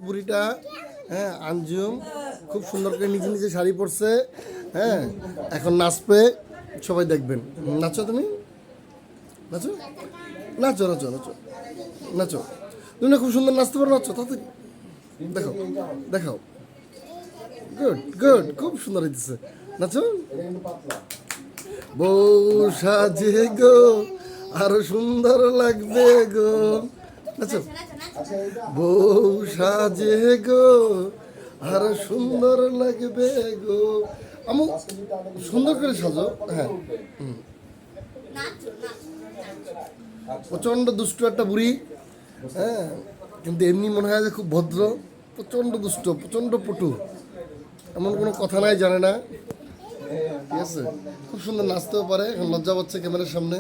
বুড়িটা, হ্যাঁ আঞ্জুম খুব সুন্দর করে নিজে নিজে শাড়ি পরছে, হ্যাঁ এখন নাচবে, সবাই দেখবেন। নাচো তুমি, নাচো নাচো নাচো নাচো নাচো, তুমি না খুব সুন্দর নাচতে পারো, নাচো তাড়াতাড়ি, দেখো দেখাও, গুড গুড, খুব সুন্দর হইতেছে, নাচো। বউ সাজে গো আরো সুন্দর লাগবে গো, নাচো। বউ সাজে গো আরো সুন্দর লাগবে গো, আমু সুন্দর করে সাজো, হ্যাঁ। প্রচণ্ড দুষ্ট একটা বুড়ি, হ্যাঁ কিন্তু এমনি মনে হয় যে খুব ভদ্র, প্রচণ্ড দুষ্ট, প্রচণ্ড পটু, এমন কোনো কথা নাই, জানে না, ঠিক আছে। খুব সুন্দর নাচতেও পারে, এখন লজ্জা পাচ্ছে ক্যামেরার সামনে।